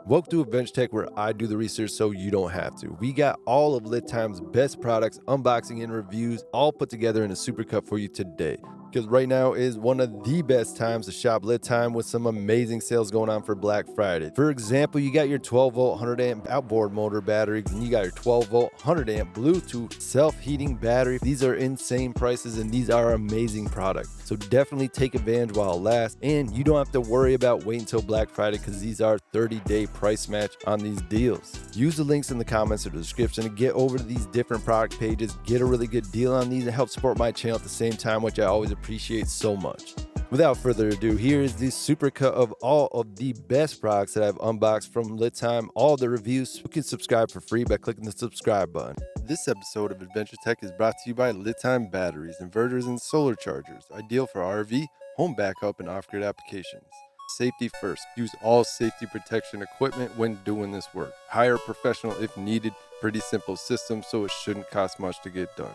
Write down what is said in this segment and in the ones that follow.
Welcome to Adventure Tech, where I do the research so you don't have to. We got all of LiTime's best products, unboxing and reviews, all put together in a supercut for you today. Because right now is one of the best times to shop LiTime with some amazing sales going on for Black Friday. For example, you got your 12-volt 100-amp outboard motor battery, and you got your 12-volt 100-amp Bluetooth self-heating battery. These are insane prices, and these are amazing products. So definitely take advantage while it lasts, and you don't have to worry about waiting until Black Friday because these are 30-day price match on these deals. Use the links in the comments or the description to get over to these different product pages, get a really good deal on these, and help support my channel at the same time, which I always appreciate so much. Without further ado, here is the supercut of all of the best products that I've unboxed from LiTime, all the reviews. You can subscribe for free by clicking the subscribe button. This episode of Adventure Tech is brought to you by LiTime batteries, inverters, and solar chargers, ideal for RV, home backup, and off-grid applications. Safety first. Use all safety protection equipment when doing this work. Hire a professional if needed. Pretty simple system, so it shouldn't cost much to get done.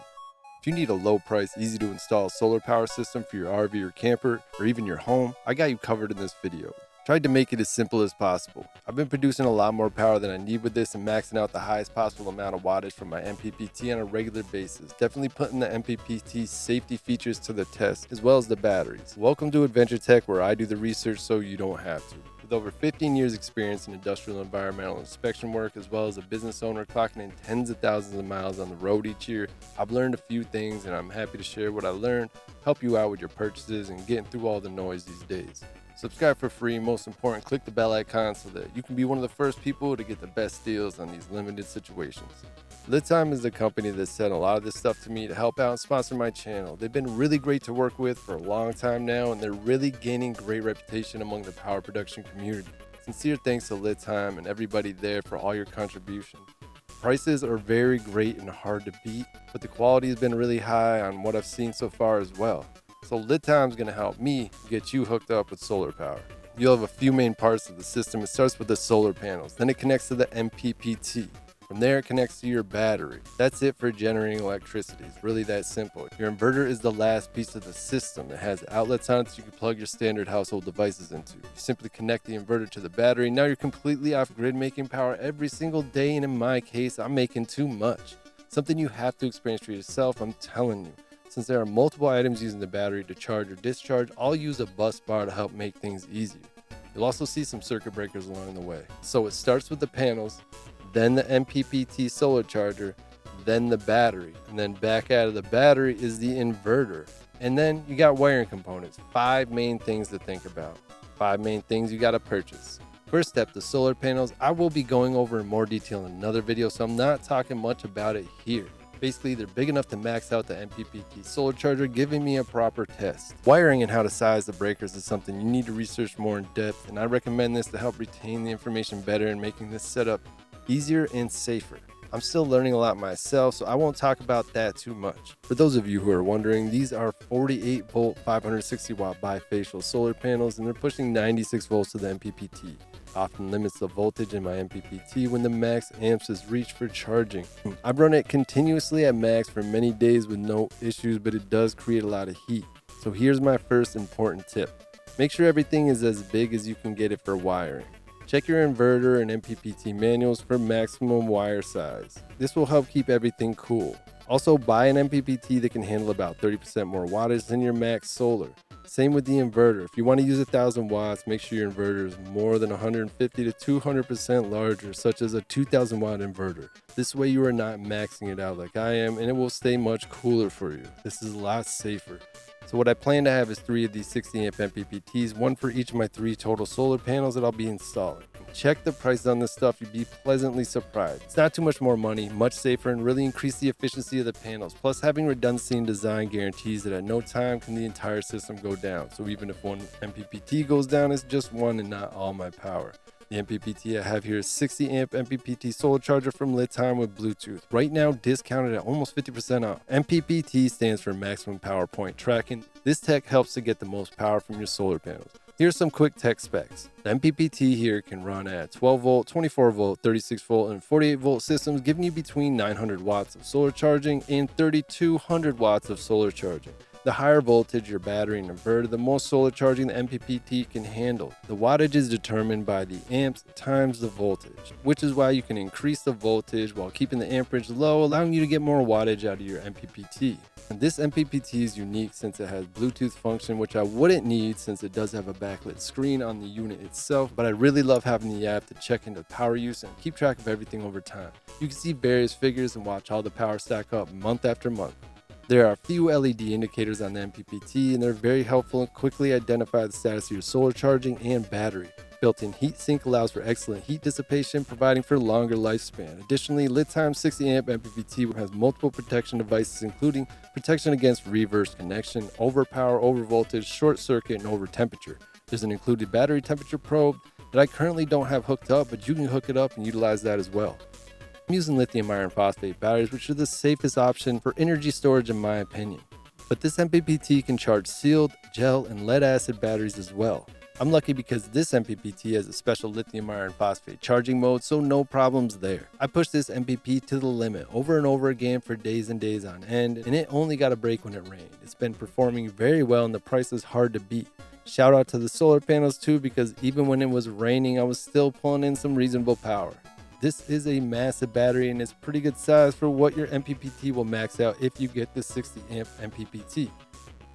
If you need a low price, easy to install solar power system for your RV or camper, or even your home, I got you covered in this video. Tried to make it as simple as possible. I've been producing a lot more power than I need with this and maxing out the highest possible amount of wattage from my MPPT on a regular basis. Definitely putting the MPPT safety features to the test, as well as the batteries. Welcome to Adventure Tech, where I do the research so you don't have to. With over 15 years experience in industrial and environmental inspection work, as well as a business owner clocking in tens of thousands of miles on the road each year, I've learned a few things, and I'm happy to share what I learned, help you out with your purchases and getting through all the noise these days. Subscribe for free. Most important, click the bell icon so that you can be one of the first people to get the best deals on these limited situations. LiTime is the company that sent a lot of this stuff to me to help out and sponsor my channel. They've been really great to work with for a long time now, and they're really gaining great reputation among the power production community. Sincere thanks to LiTime and everybody there for all your contributions. Prices are very great and hard to beat, but the quality has been really high on what I've seen so far as well. So LiTime is going to help me get you hooked up with solar power. You'll have a few main parts of the system. It starts with the solar panels, then it connects to the MPPT. From there, it connects to your battery. That's it for generating electricity. It's really that simple. Your inverter is the last piece of the system. It has outlets on it that you can plug your standard household devices into. You simply connect the inverter to the battery. Now you're completely off grid, making power every single day, and in my case, I'm making too much. Something you have to experience for yourself, I'm telling you. Since there are multiple items using the battery to charge or discharge, I'll use a bus bar to help make things easier. You'll also see some circuit breakers along the way. So it starts with the panels, then the MPPT solar charger, then the battery, and then back out of the battery is the inverter. And then you got wiring components. 5 main things to think about. 5 main things you got to purchase. First step, the solar panels. I will be going over in more detail in another video, so I'm not talking much about it here. Basically, they're big enough to max out the MPPT solar charger, giving me a proper test. Wiring and how to size the breakers is something you need to research more in depth, and I recommend this to help retain the information better and making this setup easier and safer. I'm still learning a lot myself, so I won't talk about that too much. For those of you who are wondering, these are 48-volt 560 watt bifacial solar panels, and they're pushing 96 volts to the MPPT. Often limits the voltage in my MPPT when the max amps is reached for charging. I've run it continuously at max for many days with no issues, but it does create a lot of heat. So here's my first important tip. Make sure everything is as big as you can get it for wiring. Check your inverter and MPPT manuals for maximum wire size. This will help keep everything cool. Also, buy an MPPT that can handle about 30% more wattage than your max solar. Same with the inverter. If you want to use 1000 watts, make sure your inverter is more than 150 to 200% larger, such as a 2000 watt inverter. This way you are not maxing it out like I am, and it will stay much cooler for you. This is a lot safer. So what I plan to have is 3 of these 60 amp MPPTs, one for each of my 3 total solar panels that I'll be installing. Check the prices on this stuff, you'd be pleasantly surprised. It's not too much more money, much safer, and really increase the efficiency of the panels. Plus, having redundancy in design guarantees that at no time can the entire system go down. So even if one MPPT goes down, it's just one and not all my power. The MPPT I have here is 60 amp MPPT solar charger from LiTime with Bluetooth. Right now discounted at almost 50% off. MPPT stands for maximum power point tracking. This tech helps to get the most power from your solar panels. Here's some quick tech specs. The MPPT here can run at 12 volt, 24 volt, 36 volt, and 48 volt systems, giving you between 900 watts of solar charging and 3200 watts of solar charging. The higher voltage your battery and inverter, the more solar charging the MPPT can handle. The wattage is determined by the amps times the voltage, which is why you can increase the voltage while keeping the amperage low, allowing you to get more wattage out of your MPPT. And this MPPT is unique since it has Bluetooth function, which I wouldn't need since it does have a backlit screen on the unit itself, but I really love having the app to check into power use and keep track of everything over time. You can see various figures and watch all the power stack up month after month. There are a few LED indicators on the MPPT, and they're very helpful and quickly identify the status of your solar charging and battery. Built-in heat sink allows for excellent heat dissipation, providing for longer lifespan. Additionally, LiTime 60 amp MPPT has multiple protection devices, including protection against reverse connection, overpower, overvoltage, short circuit, and over temperature. There's an included battery temperature probe that I currently don't have hooked up, but you can hook it up and utilize that as well. I'm using lithium iron phosphate batteries, which are the safest option for energy storage in my opinion. But this MPPT can charge sealed, gel, and lead acid batteries as well. I'm lucky because this MPPT has a special lithium iron phosphate charging mode, so no problems there. I pushed this MPP to the limit over and over again for days and days on end, and it only got a break when it rained. It's been performing very well and the price is hard to beat. Shout out to the solar panels too, because even when it was raining, I was still pulling in some reasonable power. This is a massive battery and it's pretty good size for what your MPPT will max out if you get the 60 amp MPPT.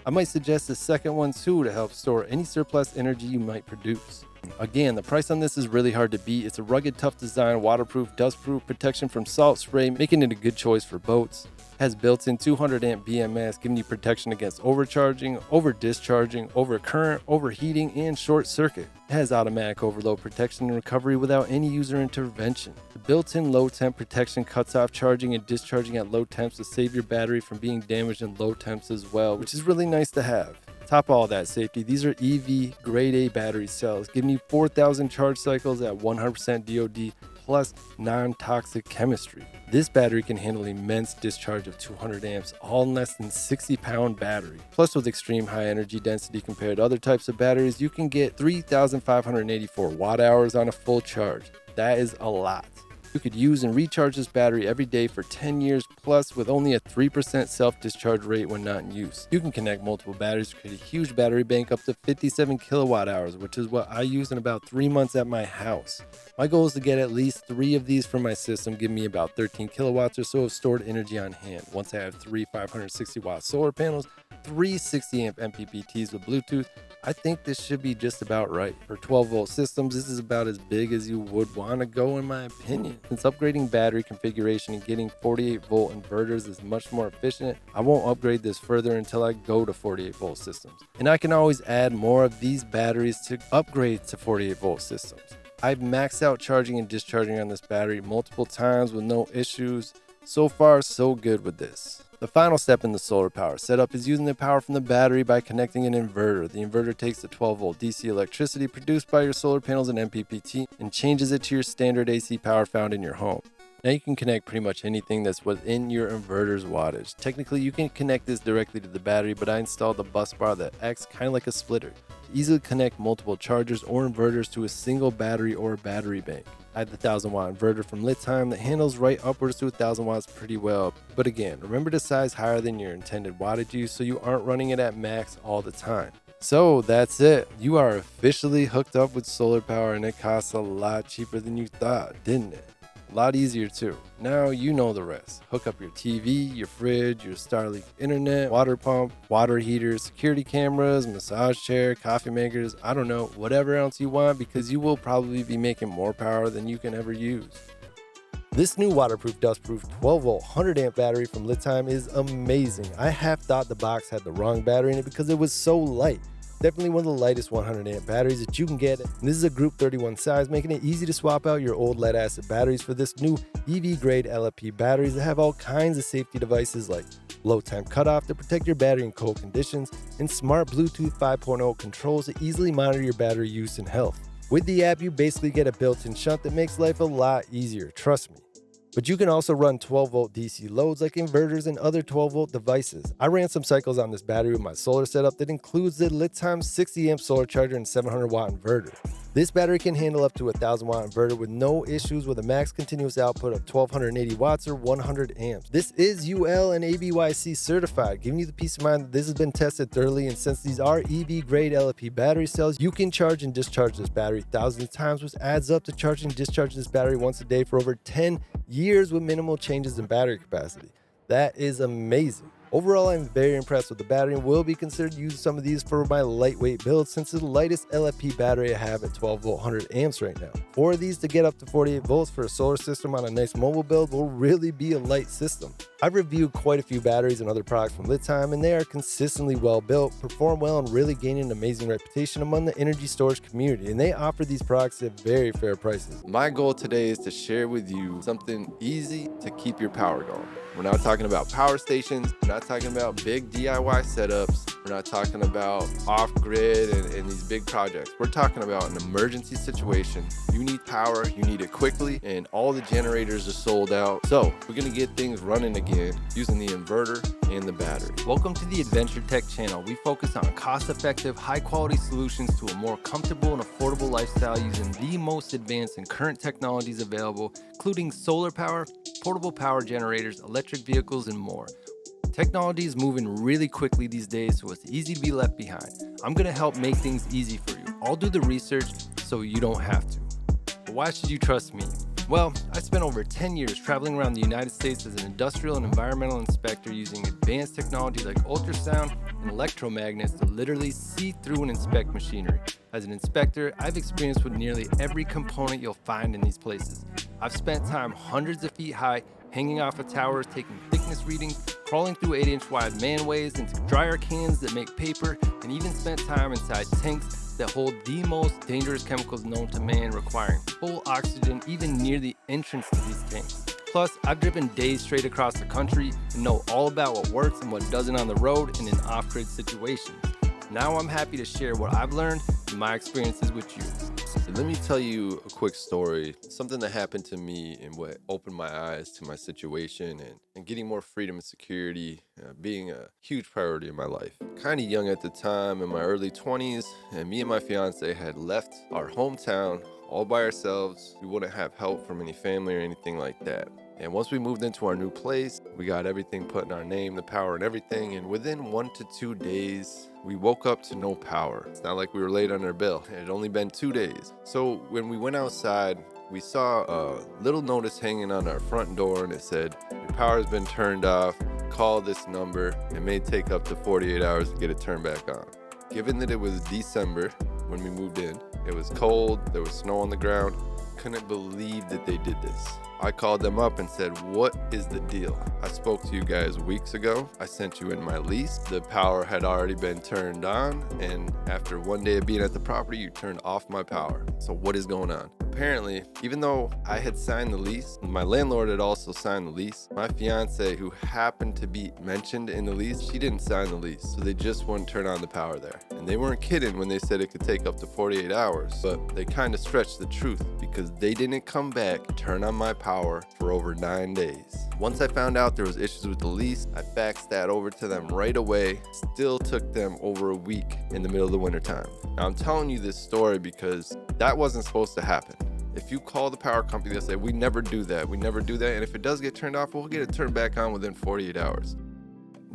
I might suggest a second one too to help store any surplus energy you might produce. Again, the price on this is really hard to beat. It's a rugged, tough design, waterproof, dustproof, protection from salt spray, making it a good choice for boats. Has built-in 200 amp BMS, giving you protection against overcharging, over discharging, overcurrent, overheating, and short circuit. It has automatic overload protection and recovery without any user intervention. The built-in low temp protection cuts off charging and discharging at low temps to save your battery from being damaged in low temps as well, which is really nice to have. Top all that safety, these are EV grade A battery cells, giving you 4,000 charge cycles at 100% DOD plus non-toxic chemistry. This battery can handle immense discharge of 200 amps, all in less than 60-pound battery. Plus, with extreme high energy density compared to other types of batteries, you can get 3,584 watt hours on a full charge. That is a lot. You could use and recharge this battery every day for 10 years plus with only a 3% self-discharge rate when not in use. You can connect multiple batteries to create a huge battery bank up to 57 kilowatt hours, which is what I use in about 3 months at my house. My goal is to get at least 3 of these for my system, give me about 13 kilowatts or so of stored energy on hand. Once I have 3 560 watt solar panels, 3 60 amp MPPTs with Bluetooth, I think this should be just about right. For 12 volt systems, this is about as big as you would want to go in my opinion. Since upgrading battery configuration and getting 48 volt inverters is much more efficient, I won't upgrade this further until I go to 48 volt systems. And I can always add more of these batteries to upgrade to 48 volt systems. I've maxed out charging and discharging on this battery multiple times with no issues. So far, so good with this. The final step in the solar power setup is using the power from the battery by connecting an inverter. The inverter takes the 12 volt DC electricity produced by your solar panels and MPPT and changes it to your standard AC power found in your home. Now you can connect pretty much anything that's within your inverter's wattage. Technically, you can connect this directly to the battery, but I installed a bus bar that acts kind of like a splitter to easily connect multiple chargers or inverters to a single battery or battery bank. I have the 1000 watt inverter from LiTime that handles right upwards to 1000 watts pretty well. But again, remember to size higher than your intended wattage use so you aren't running it at max all the time. So that's it. You are officially hooked up with solar power and it costs a lot cheaper than you thought, didn't it? A lot easier too. Now you know the rest. Hook up your TV, your fridge, your Starlink internet, water pump, water heaters, security cameras, massage chair, coffee makers, I don't know, whatever else you want, because you will probably be making more power than you can ever use. This new waterproof, dustproof 12 volt 100 amp battery from LiTime is amazing. I half thought the box had the wrong battery in it because it was so light. Definitely one of the lightest 100 amp batteries that you can get. And this is a Group 31 size, making it easy to swap out your old lead acid batteries for this new EV grade LFP batteries that have all kinds of safety devices like low time cutoff to protect your battery in cold conditions, and smart Bluetooth 5.0 controls to easily monitor your battery use and health. With the app, you basically get a built-in shunt that makes life a lot easier, trust me. But you can also run 12-volt DC loads like inverters and other 12-volt devices. I ran some cycles on this battery with my solar setup that includes the LiTime 60-amp solar charger and 700-watt inverter. This battery can handle up to a 1,000-watt inverter with no issues, with a max continuous output of 1,280 watts or 100 amps. This is UL and ABYC certified, giving you the peace of mind that this has been tested thoroughly, and since these are EV-grade LFP battery cells, you can charge and discharge this battery thousands of times, which adds up to charging and discharging this battery once a day for over 10 years with minimal changes in battery capacity. That is amazing. Overall, I'm very impressed with the battery and will be considered to use some of these for my lightweight build, since it's the lightest LFP battery I have at 12 volt 100 amps right now. 4 of these to get up to 48 volts for a solar system on a nice mobile build will really be a light system. I've reviewed quite a few batteries and other products from LiTime, and they are consistently well built, perform well, and really gaining an amazing reputation among the energy storage community, and they offer these products at very fair prices. My goal today is to share with you something easy to keep your power going. We're not talking about power stations, we're not talking about big DIY setups, we're not talking about off-grid and these big projects. We're talking about an emergency situation. You need power, you need it quickly, and all the generators are sold out. So we're gonna get things running again using the inverter and the battery. Welcome to the Adventure Tech channel. We focus on cost-effective, high-quality solutions to a more comfortable and affordable lifestyle using the most advanced and current technologies available, including solar power, portable power generators, electric vehicles, and more. Technology is moving really quickly these days, so it's easy to be left behind. I'm gonna help make things easy for you. I'll do the research so you don't have to. But why should you trust me? Well, I spent over 10 years traveling around the United States as an industrial and environmental inspector using advanced technology like ultrasound and electromagnets to literally see through and inspect machinery. As an inspector, I've experienced with nearly every component you'll find in these places. I've spent time hundreds of feet high, hanging off of towers, taking thickness readings, crawling through 8-inch wide manways into dryer cans that make paper, and even spent time inside tanks that hold the most dangerous chemicals known to man, requiring full oxygen even near the entrance to these tanks. Plus, I've driven days straight across the country and know all about what works and what doesn't on the road and in off-grid situations. Now I'm happy to share what I've learned and my experiences with you. Let me tell you a quick story, something that happened to me and what opened my eyes to my situation and getting more freedom and security being a huge priority in my life. Kind of young at the time, in my early 20s, and me and my fiance had left our hometown all by ourselves. We wouldn't have help from any family or anything like that. And once we moved into our new place, we got everything put in our name, the power and everything. And within 1 to 2 days, we woke up to no power. It's not like we were late on our bill. It had only been 2 days. So when we went outside, we saw a little notice hanging on our front door, and it said, "Your power has been turned off. Call this number. It may take up to 48 hours to get it turned back on." Given that it was December when we moved in, it was cold, there was snow on the ground, couldn't believe that they did this. I called them up and said, "What is the deal? I spoke to you guys weeks ago. I sent you in my lease. The power had already been turned on, and after 1 day of being at the property, you turned off my power. So what is going on?" Apparently, even though I had signed the lease, my landlord had also signed the lease. My fiance, who happened to be mentioned in the lease, she didn't sign the lease, so they just wouldn't turn on the power there. And they weren't kidding when they said it could take up to 48 hours, but they kind of stretched the truth because they didn't come back and turn on my power for over 9 days. Once I found out there was issues with the lease, I faxed that over to them right away. Still took them over a week in the middle of the winter time. Now I'm telling you this story because that wasn't supposed to happen. If you call the power company, they'll say, "We never do that. We never do that. And if it does get turned off, we'll get it turned back on within 48 hours.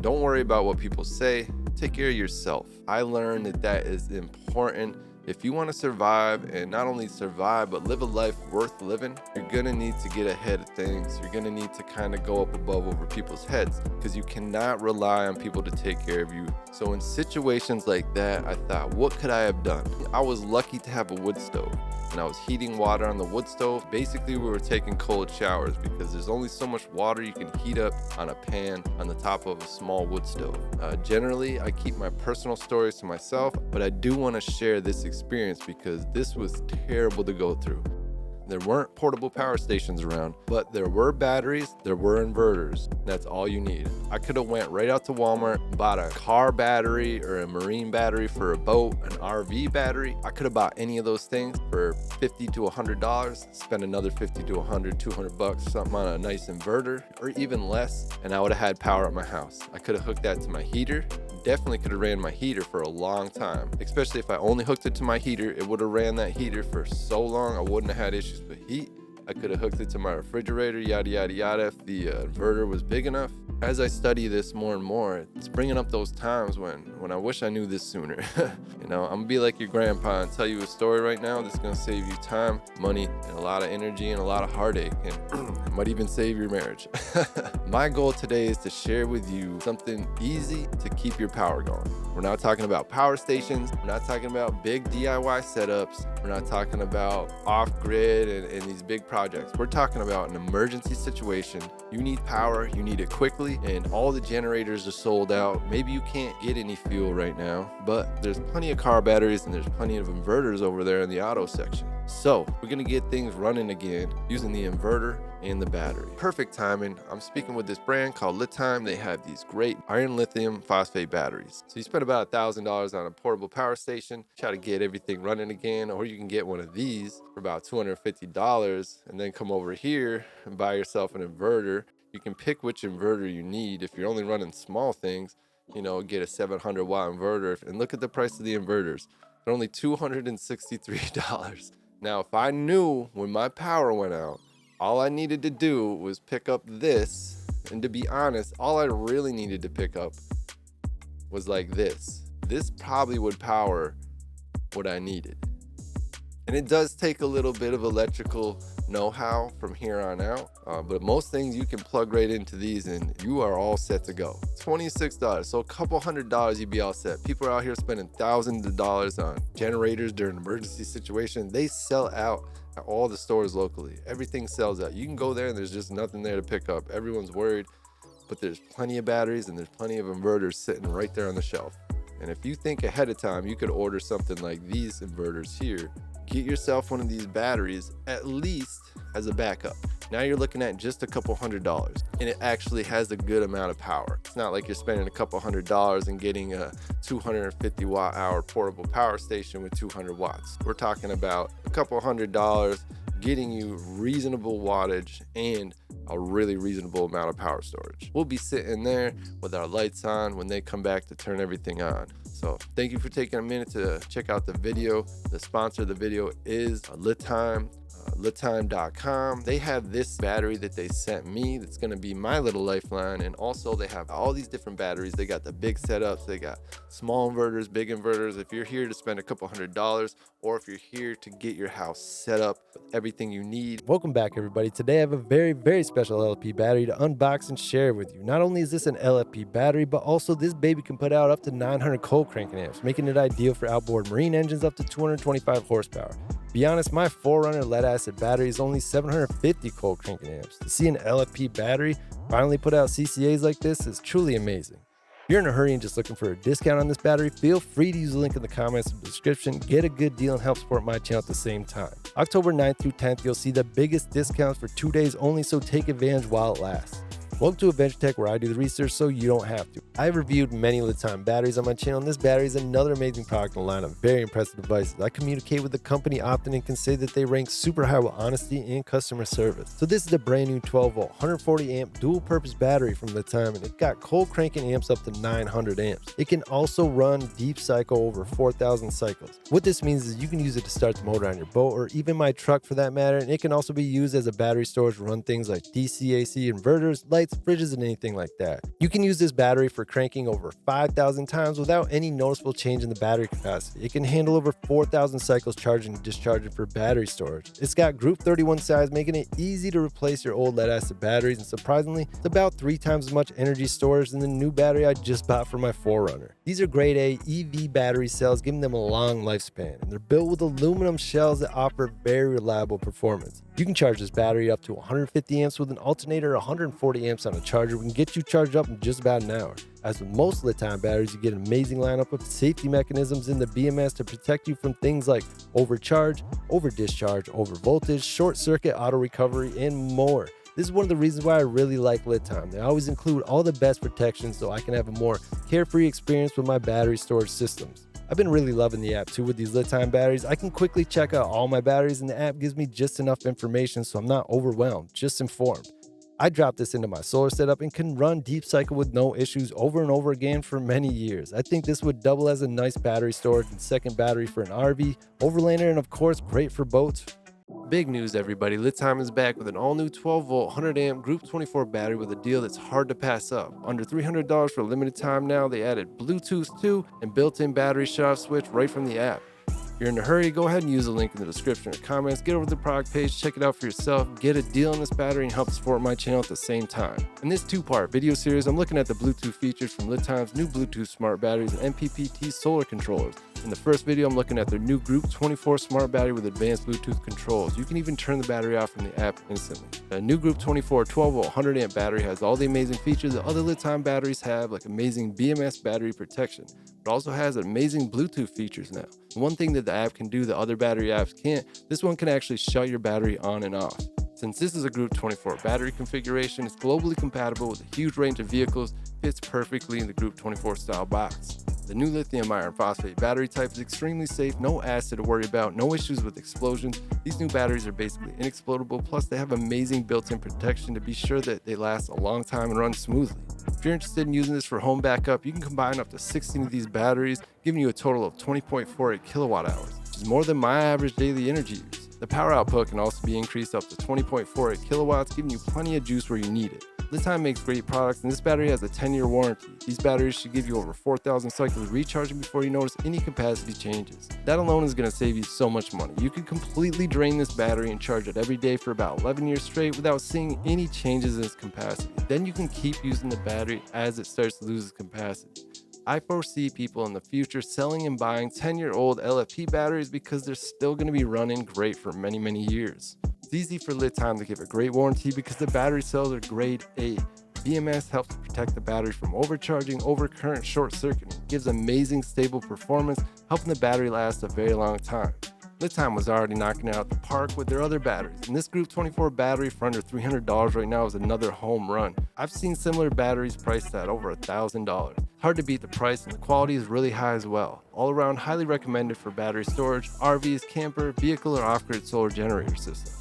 Don't worry about what people say. Take care of yourself. I learned that that is important. If you want to survive, and not only survive, but live a life worth living, you're going to need to get ahead of things. You're going to need to kind of go up above over people's heads because you cannot rely on people to take care of you. So in situations like that, I thought, what could I have done? I was lucky to have a wood stove, and I was heating water on the wood stove. Basically, we were taking cold showers because there's only so much water you can heat up on a pan on the top of a small wood stove. Generally, I keep my personal stories to myself, but I do want to share this experience because this was terrible to go through. There weren't portable power stations around, but there were batteries, there were inverters. That's all you need. I could have went right out to Walmart, bought a car battery or a marine battery for a boat, an RV battery. I could have bought any of those things for $50 to $100, spend another $50 to $100, $200, something on a nice inverter, or even less, and I would have had power at my house. I could have hooked that to my heater. Definitely could have ran my heater for a long time, especially if I only hooked it to my heater. It would have ran that heater for so long I wouldn't have had issues with heat. I could have hooked it to my refrigerator, yada yada yada, if the inverter was big enough. As I study this more and more, it's bringing up those times when I wish I knew this sooner. You know, I'm gonna be like your grandpa and tell you a story right now that's gonna save you time, money, and a lot of energy and a lot of heartache, and it might even save your marriage. My goal today is to share with you something easy to keep your power going. We're not talking about power stations. We're not talking about big DIY setups. We're not talking about off-grid and these big projects. We're talking about an emergency situation. You need power, you need it quickly, and all the generators are sold out. Maybe you can't get any fuel right now, but there's plenty of car batteries and there's plenty of inverters over there in the auto section. So we're gonna get things running again using the inverter and the battery. Perfect timing. I'm speaking with this brand called LiTime. They have these great iron lithium phosphate batteries. So you spend about $1,000 on a portable power station, try to get everything running again, or you can get one of these for about $250 and then come over here and buy yourself an inverter. You can pick which inverter you need. If you're only running small things, you know, get a 700 watt inverter, and look at the price of the inverters. They're only $263. Now, if I knew when my power went out, all I needed to do was pick up this, and to be honest, all I really needed to pick up was like this. This probably would power what I needed. And it does take a little bit of electrical know-how from here on out, but most things you can plug right into these and you are all set to go. $26, so a couple $100 you'd be all set. People are out here spending thousands of dollars on generators during emergency situations. They sell out at all the stores locally. Everything sells out. You can go there and there's just nothing there to pick up. Everyone's worried, but there's plenty of batteries and there's plenty of inverters sitting right there on the shelf. And if you think ahead of time, you could order something like these inverters here. Get yourself one of these batteries, at least as a backup. Now you're looking at just a couple $100, and it actually has a good amount of power. It's not like you're spending a couple $100 and getting a 250 watt hour portable power station with 200 watts. We're talking about a couple $100 getting you reasonable wattage and a really reasonable amount of power storage. We'll be sitting there with our lights on when they come back to turn everything on. So thank you for taking a minute to check out the video. The sponsor of the video is LiTime. LiTime.com. They have this battery that they sent me that's going to be my little lifeline, and also they have all these different batteries. They got the big setups, they got small inverters, big inverters. If you're here to spend a couple $100, or if you're here to get your house set up with everything you need. Welcome back, everybody. Today I have a very special LFP battery to unbox and share with you. Not only is this an LFP battery, but also this baby can put out up to 900 cold cranking amps, making it ideal for outboard marine engines up to 225 horsepower. Be honest, my 4Runner lead acid battery is only 750 cold cranking amps. To see an LFP battery finally put out CCAs like this is truly amazing. If you're in a hurry and just looking for a discount on this battery, feel free to use the link in the comments or the description. Get a good deal and help support my channel at the same time. October 9th through 10th, you'll see the biggest discounts for 2 days only, so take advantage while it lasts. Welcome to Adventure Tech, where I do the research so you don't have to. I've reviewed many LiTime batteries on my channel, and this battery is another amazing product in the line of very impressive devices. I communicate with the company often and can say that they rank super high with honesty and customer service. So this is a brand new 12 volt, 140 amp dual purpose battery from LiTime, and it got cold cranking amps up to 900 amps. It can also run deep cycle over 4,000 cycles. What this means is you can use it to start the motor on your boat or even my truck for that matter, and it can also be used as a battery storage to run things like DC, AC inverters, lights, fridges, and anything like that. You can use this battery for cranking over 5,000 times without any noticeable change in the battery capacity. It can handle over 4,000 cycles charging and discharging for battery storage. It's got Group 31 size, making it easy to replace your old lead acid batteries, and surprisingly, it's about 3 times as much energy storage than the new battery I just bought for my 4Runner. These are grade A EV battery cells, giving them a long lifespan, and they're built with aluminum shells that offer very reliable performance. You can charge this battery up to 150 amps with an alternator, 140 amps on a charger. We can get you charged up in just about an hour. As with most LiTime batteries, you get an amazing lineup of safety mechanisms in the BMS to protect you from things like overcharge, over discharge, over voltage, short circuit, auto recovery, and more. This is one of the reasons why I really like LiTime. They always include all the best protections so I can have a more carefree experience with my battery storage systems. I've been really loving the app too with these LiTime batteries. I can quickly check out all my batteries and the app gives me just enough information so I'm not overwhelmed, just informed. I dropped this into my solar setup and can run deep cycle with no issues over and over again for many years. I think this would double as a nice battery storage and second battery for an RV, overlander, and of course great for boats. Big news, everybody. LiTime is back with an all-new 12-volt, 100-amp Group 24 battery with a deal that's hard to pass up. Under $300 for a limited time now, they added Bluetooth too and built-in battery shut-off switch right from the app. If you're in a hurry, go ahead and use the link in the description or comments. Get over to the product page, check it out for yourself, get a deal on this battery, and help support my channel at the same time. In this two-part video series, I'm looking at the Bluetooth features from LiTime's new Bluetooth smart batteries and MPPT solar controllers. In the first video, I'm looking at their new Group 24 smart battery with advanced Bluetooth controls. You can even turn the battery off from the app instantly. The new Group 24 12-volt 100-amp battery has all the amazing features that other LiTime batteries have, like amazing BMS battery protection. It also has amazing Bluetooth features now. One thing that the app can do that other battery apps can't, this one can actually shut your battery on and off. Since this is a Group 24 battery configuration, it's globally compatible with a huge range of vehicles, fits perfectly in the Group 24 style box. The new lithium iron phosphate battery type is extremely safe, no acid to worry about, no issues with explosions. These new batteries are basically inexplodable, plus they have amazing built-in protection to be sure that they last a long time and run smoothly. If you're interested in using this for home backup, you can combine up to 16 of these batteries, giving you a total of 20.48 kilowatt hours, which is more than my average daily energy use. The power output can also be increased up to 20.48 kilowatts, giving you plenty of juice where you need it. LiTime makes great products, and this battery has a 10-year warranty. These batteries should give you over 4,000 cycles recharging before you notice any capacity changes. That alone is going to save you so much money. You can completely drain this battery and charge it every day for about 11 years straight without seeing any changes in its capacity. Then you can keep using the battery as it starts to lose its capacity. I foresee people in the future selling and buying 10-year-old LFP batteries because they're still going to be running great for many, many years. It's easy for LiTime to give a great warranty because the battery cells are grade A. BMS helps protect the battery from overcharging, overcurrent, short circuiting. It gives amazing stable performance, helping the battery last a very long time. LiTime was already knocking it out the park with their other batteries, and this Group 24 battery for under $300 right now is another home run. I've seen similar batteries priced at over $1,000. Hard to beat the price, and the quality is really high as well. All around, highly recommended for battery storage, RVs, camper, vehicle, or off-grid solar generator systems.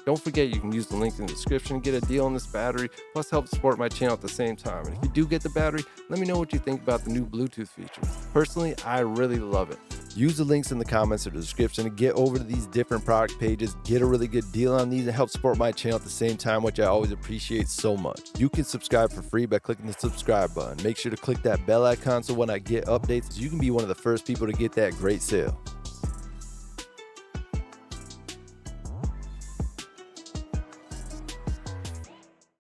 Don't forget you can use the link in the description and get a deal on this battery, plus help support my channel at the same time. And if you do get the battery, let me know what you think about the new Bluetooth features. Personally, I really love it. Use the links in the comments or the description to get over to these different product pages, get a really good deal on these, and help support my channel at the same time, which I always appreciate so much. You can subscribe for free by clicking the subscribe button. Make sure to click that bell icon so when I get updates, you can be one of the first people to get that great sale.